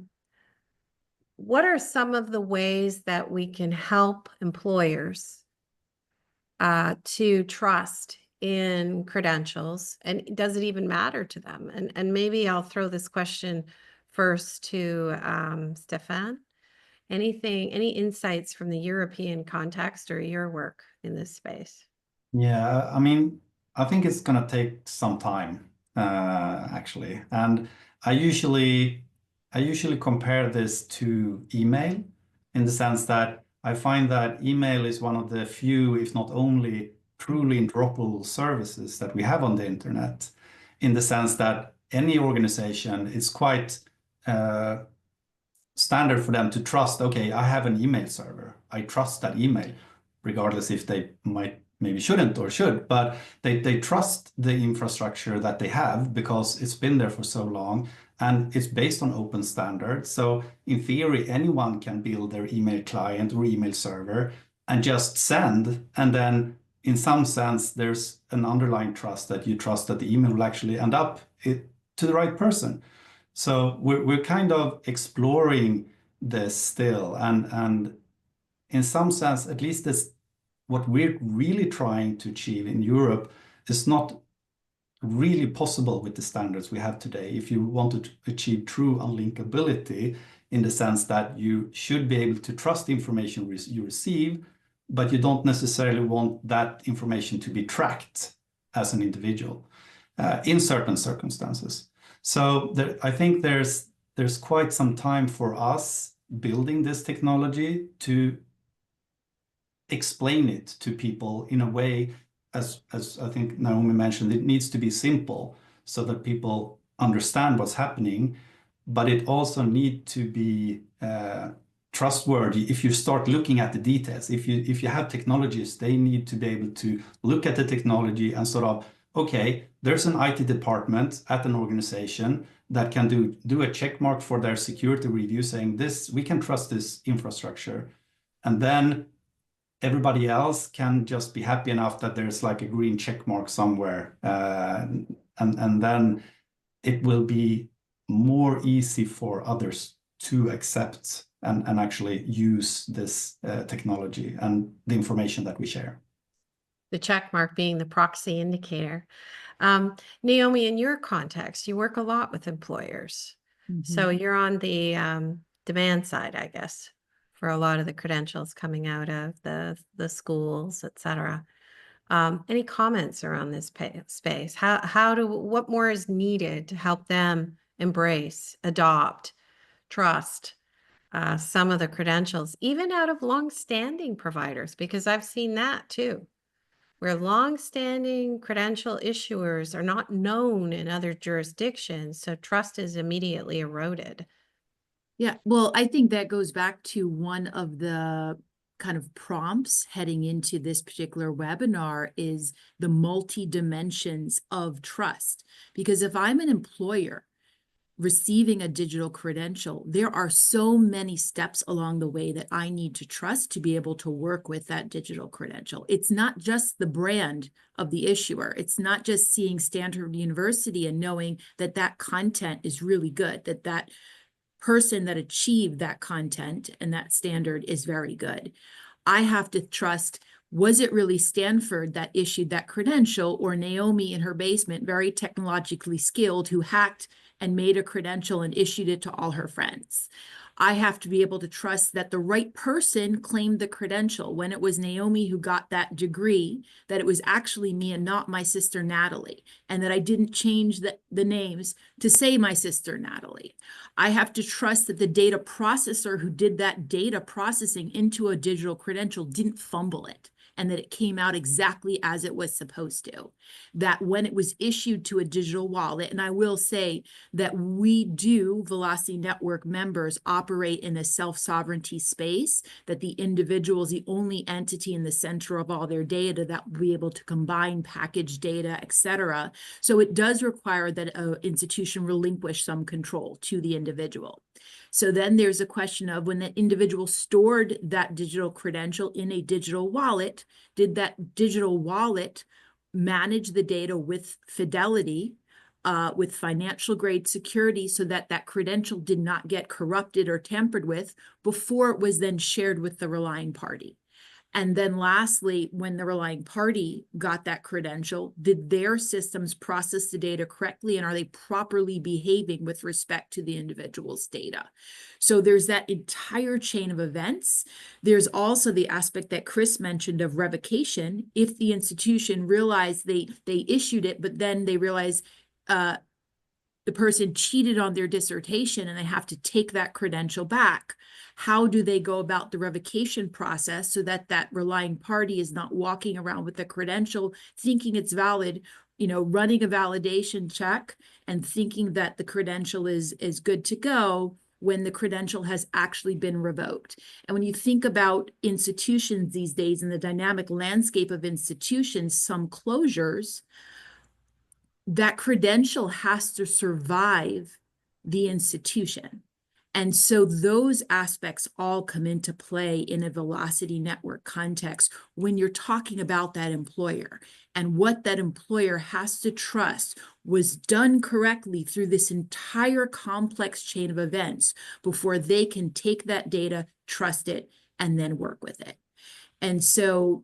some of the ways that we can help employers to trust in credentials, and does it even matter to them? And maybe I'll throw this question first to Stefan. Any insights from the European context or your work in this space? Yeah, I mean, I think it's going to take some time, actually. And I usually compare this to email in the sense that I find that email is one of the few, if not only, truly interoperable services that we have on the internet, in the sense that any organization is quite standard for them to trust, okay, I have an email server. I trust that email, regardless if they maybe shouldn't or should, but they trust the infrastructure that they have because it's been there for so long and it's based on open standards. So in theory, anyone can build their email client or email server and just send. And then in some sense, there's an underlying trust that you trust that the email will actually end up to the right person. So we're kind of exploring this still. And in some sense, at least this, what we're really trying to achieve in Europe is not really possible with the standards we have today. If you want to achieve true unlinkability, in the sense that you should be able to trust the information you receive, but you don't necessarily want that information to be tracked as an individual in certain circumstances. So I think there's quite some time for us building this technology to explain it to people in a way, as I think Naomi mentioned, it needs to be simple so that people understand what's happening, but it also needs to be trustworthy. If you start looking at the details, if you have technologists, they need to be able to look at the technology and sort of, okay, there's an IT department at an organization that can do a check mark for their security review saying this, we can trust this infrastructure. And then everybody else can just be happy enough that there's like a green check mark somewhere. And then it will be more easy for others to accept and actually use this technology and the information that we share. The check mark being the proxy indicator. Naomi, in your context, you work a lot with employers. So you're on the demand side, I guess, for a lot of the credentials coming out of the schools, et cetera. Any comments around this space? What more is needed to help them embrace, adopt, trust some of the credentials, even out of long-standing providers? Because I've seen that too, where long-standing credential issuers are not known in other jurisdictions, so trust is immediately eroded. Yeah, well, I think that goes back to one of the kind of prompts heading into this particular webinar is the multi-dimensions of trust. Because if I'm an employer receiving a digital credential, there are so many steps along the way that I need to trust to be able to work with that digital credential. It's not just the brand of the issuer. It's not just seeing Stanford University and knowing that that content is really good, that person that achieved that content and that standard is very good. I have to trust, was it really Stanford that issued that credential, or Naomi in her basement, very technologically skilled, who hacked and made a credential and issued it to all her friends? I have to be able to trust that the right person claimed the credential. When it was Naomi who got that degree, that it was actually me and not my sister Natalie, and that I didn't change the names to say my sister Natalie. I have to trust that the data processor who did that data processing into a digital credential didn't fumble it, and that it came out exactly as it was supposed to. That when it was issued to a digital wallet, and I will say that we do, Velocity Network members, operate in a self-sovereignty space, that the individual is the only entity in the center of all their data that will be able to combine package data, et cetera. So it does require that an institution relinquish some control to the individual. So then there's a question of, when the individual stored that digital credential in a digital wallet, did that digital wallet manage the data with fidelity, with financial grade security, so that that credential did not get corrupted or tampered with before it was then shared with the relying party? And then lastly, when the relying party got that credential, did their systems process the data correctly, and are they properly behaving with respect to the individual's data? So there's that entire chain of events. There's also the aspect that Chris mentioned of revocation. If the institution realized they issued it, but then they realize the person cheated on their dissertation and they have to take that credential back, how do they go about the revocation process so that that relying party is not walking around with the credential thinking it's valid, running a validation check and thinking that the credential is good to go when the credential has actually been revoked. And when you think about institutions these days and the dynamic landscape of institutions, some closures, that credential has to survive the institution. And so those aspects all come into play in a velocity network context when you're talking about that employer and what that employer has to trust was done correctly through this entire complex chain of events before they can take that data, trust it, and then work with it. And so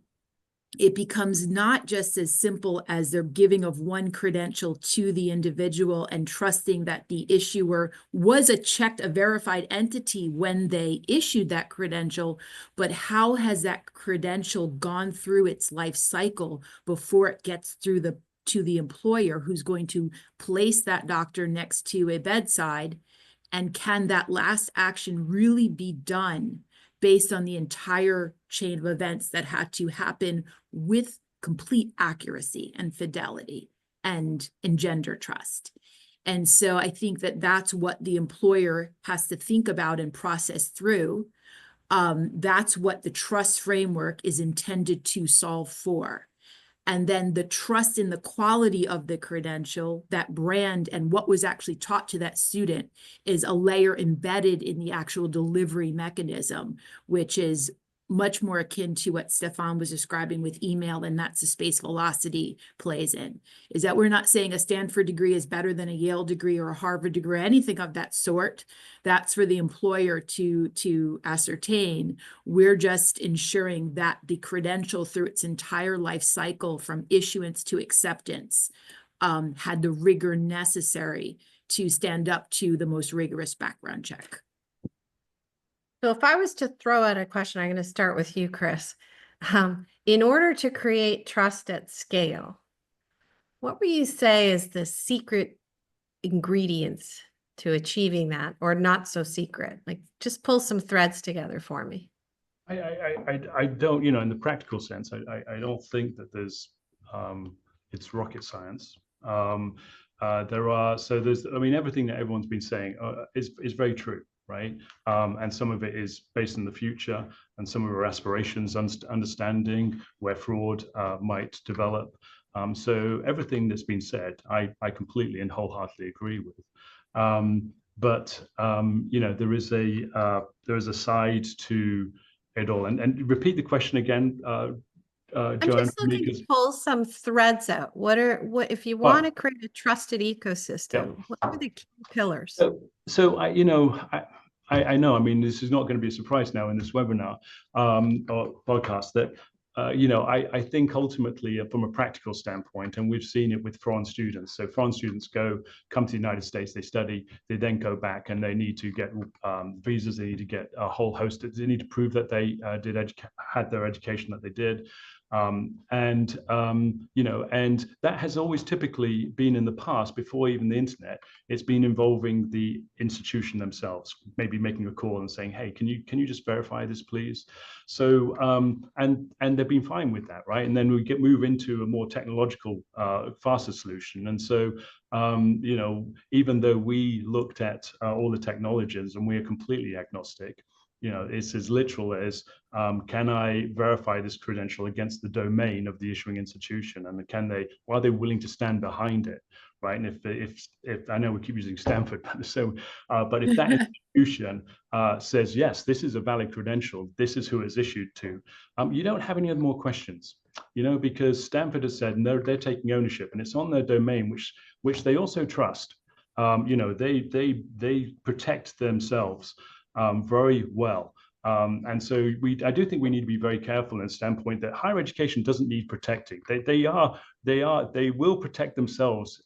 it becomes not just as simple as they're giving of one credential to the individual and trusting that the issuer was a verified entity when they issued that credential, but how has that credential gone through its life cycle before it gets through to the employer who's going to place that doctor next to a bedside, and can that last action really be done based on the entire chain of events that had to happen with complete accuracy and fidelity and engender trust. And so I think that that's what the employer has to think about and process through. That's what the trust framework is intended to solve for. And then the trust in the quality of the credential, that brand, and what was actually taught to that student is a layer embedded in the actual delivery mechanism, which is much more akin to what Stefan was describing with email, and that's the space velocity plays in, is that we're not saying a Stanford degree is better than a Yale degree or a Harvard degree, anything of that sort. That's for the employer to ascertain. We're just ensuring that the credential through its entire life cycle from issuance to acceptance had the rigor necessary to stand up to the most rigorous background check. So if I was to throw out a question, I'm going to start with you, Chris. In order to create trust at scale, what would you say is the secret ingredients to achieving that, or not so secret? Like, just pull some threads together for me. I don't, in the practical sense, I don't think that there's, it's rocket science. There's, everything that everyone's been saying is very true. Right. And some of it is based in the future, and some of our aspirations, understanding where fraud might develop. So everything that's been said, I completely and wholeheartedly agree with. But there is a side to it all. And repeat the question again, I'm Joanne. just looking to pull some threads out. What if you want to create a trusted ecosystem? What are the key pillars? So I know, this is not going to be a surprise now in this webinar or podcast that, I think ultimately from a practical standpoint, and we've seen it with foreign students. So foreign students come to the United States, they study, they then go back and they need to get visas, they need to get a whole host, they need to prove that they had their education that they did. And that has always typically been in the past, before even the internet, it's been involving the institution themselves, maybe making a call and saying, hey, can you just verify this, please? So, and they've been fine with that, right? And then we move into a more technological, faster solution. And so, even though we looked at all the technologies and we are completely agnostic, it's as literal as, can I verify this credential against the domain of the issuing institution? And are they willing to stand behind it, right? And if I know we keep using Stanford, but if that institution says, yes, this is a valid credential, this is who it's issued to, you don't have any other more questions, because Stanford has said, no, they're taking ownership, and it's on their domain, which they also trust. They protect themselves very well. And so I do think we need to be very careful in the standpoint that higher education doesn't need protecting. They will protect themselves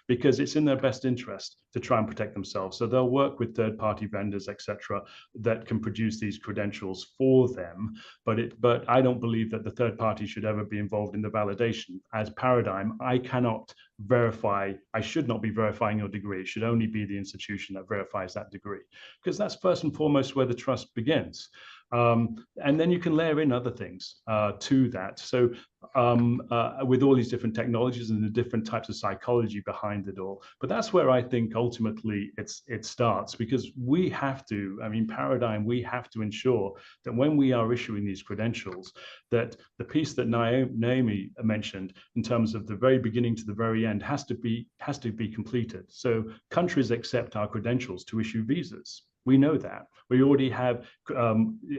because it's in their best interest to try and protect themselves. So they'll work with third-party vendors, etc., that can produce these credentials for them. But I don't believe that the third party should ever be involved in the validation. As paradigm, I should not be verifying your degree. It should only be the institution that verifies that degree, because that's first and foremost where the trust begins. And then you can layer in other things to that. So with all these different technologies and the different types of psychology behind it all. But that's where I think ultimately it starts, because we have to, I mean, Paradigm, we have to ensure that when we are issuing these credentials, that the piece that Naomi mentioned in terms of the very beginning to the very end has to be completed. So countries accept our credentials to issue visas. We know that. We already have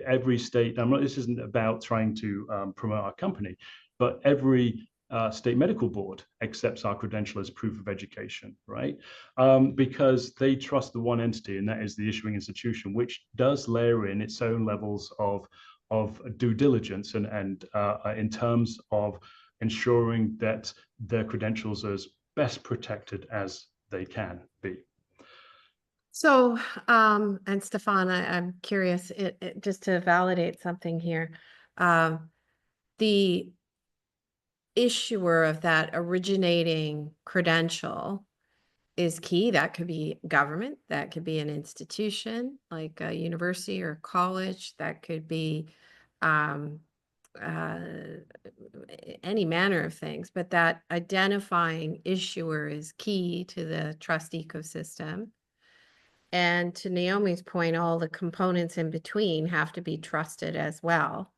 every state. This isn't about trying to promote our company, but every state medical board accepts our credential as proof of education, right? Because they trust the one entity, and that is the issuing institution, which does layer in its own levels of due diligence and in terms of ensuring that their credentials are as best protected as they can be. So, and Stefan, I'm curious, just to validate something here, the issuer of that originating credential is key. That could be government, that could be an institution like a university or college, that could be any manner of things, but that identifying issuer is key to the trust ecosystem. And to Naomi's point, all the components in between have to be trusted as well.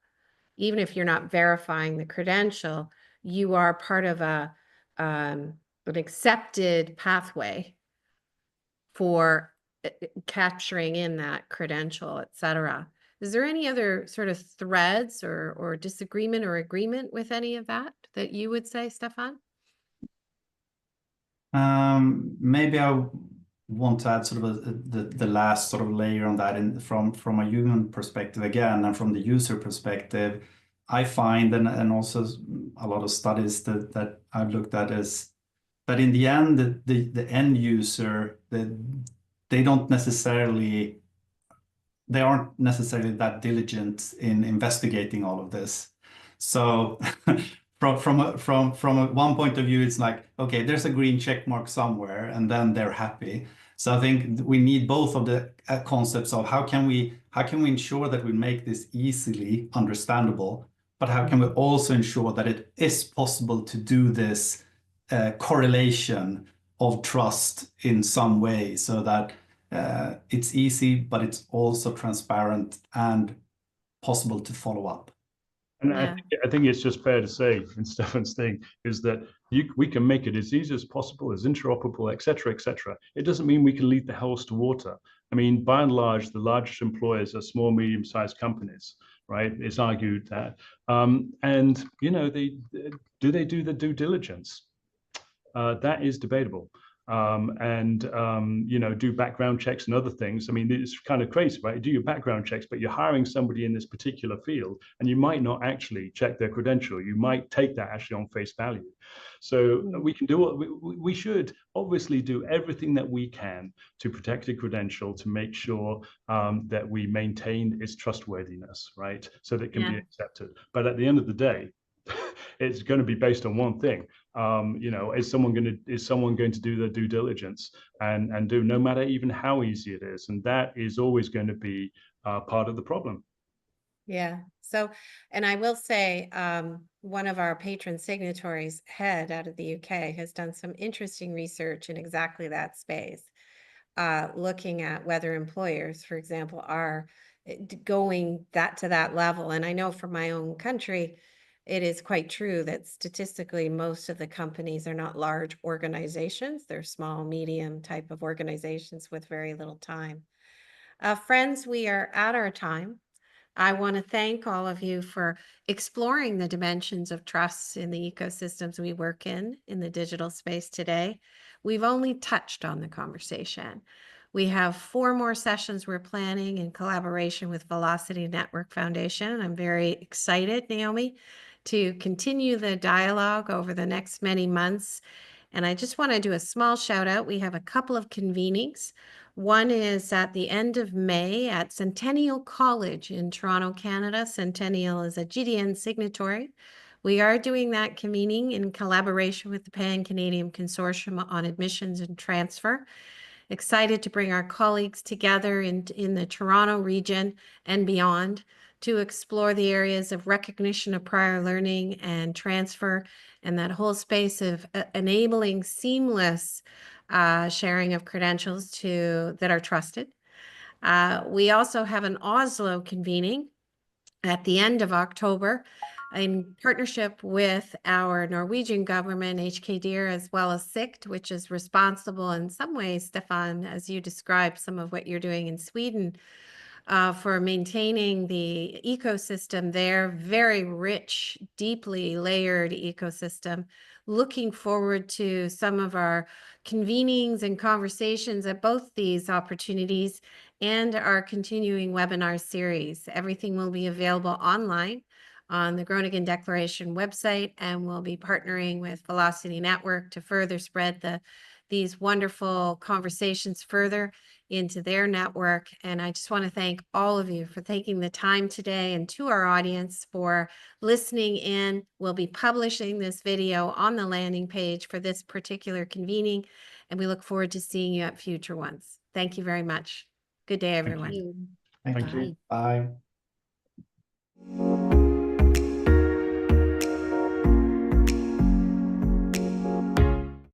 Even if you're not verifying the credential, you are part of an accepted pathway for capturing in that credential, et cetera. Is there any other sort of threads or disagreement or agreement with any of that you would say, Stefan? Maybe I want to add sort of the last sort of layer on that, from a human perspective again, and from the user perspective. I find, and also a lot of studies that I've looked at, is that in the end, the end user, they aren't necessarily that diligent in investigating all of this. So from one point of view, it's like, okay, there's a green check mark somewhere, and then they're happy. So I think we need both of the concepts of how can we ensure that we make this easily understandable, but how can we also ensure that it is possible to do this correlation of trust in some way, so that it's easy, but it's also transparent and possible to follow up. And Yeah. I think it's just fair to say, in Stefan's thing, is that we can make it as easy as possible, as interoperable, et cetera, et cetera. It doesn't mean we can lead the horse to water. I mean, by and large, the largest employers are small, medium-sized companies, right? It's argued that. And, you know, they do the due diligence? That is debatable. You know, do background checks and other things. I mean, it's kind of crazy, right? You do your background checks, but you're hiring somebody in this particular field, and you might not actually check their credential. You might take that actually on face value. So we can do what we should obviously do everything that we can to protect a credential, to make sure that we maintain its trustworthiness, right? So that it can be accepted. But at the end of the day, it's going to be based on one thing. You know, is someone going to do their due diligence and do, no matter even how easy it is, and that is always going to be part of the problem. Yeah. So, and I will say, one of our patron signatories, Head, out of the UK, has done some interesting research in exactly that space, looking at whether employers, for example, are going to that level. And I know from my own country, it is quite true that statistically, most of the companies are not large organizations. They're small, medium type of organizations with very little time. Friends, we are at our time. I want to thank all of you for exploring the dimensions of trust in the ecosystems we work in the digital space today. We've only touched on the conversation. We have 4 more sessions we're planning in collaboration with Velocity Network Foundation. And I'm very excited, Naomi, to continue the dialogue over the next many months. And I just want to do a small shout out. We have a couple of convenings. One is at the end of May at Centennial College in Toronto, Canada. Centennial is a GDN signatory. We are doing that convening in collaboration with the Pan-Canadian Consortium on Admissions and Transfer. excited to bring our colleagues together in the Toronto region and beyond to explore the areas of recognition of prior learning and transfer, and that whole space of enabling seamless sharing of credentials that are trusted. We also have an Oslo convening at the end of October in partnership with our Norwegian government, HKDIR, as well as SICT, which is responsible in some ways, Stefan, as you described some of what you're doing in Sweden, for maintaining the ecosystem there, very rich, deeply layered ecosystem. Looking forward to some of our convenings and conversations at both these opportunities and our continuing webinar series. Everything will be available online on the Groningen Declaration website, and we'll be partnering with Velocity Network to further spread these wonderful conversations further into their network. And I just want to thank all of you for taking the time today, and to our audience for listening in. We'll be publishing this video on the landing page for this particular convening, and we look forward to seeing you at future ones. Thank you very much. Good day, everyone. Thank you. Thank Thank you. you. Bye.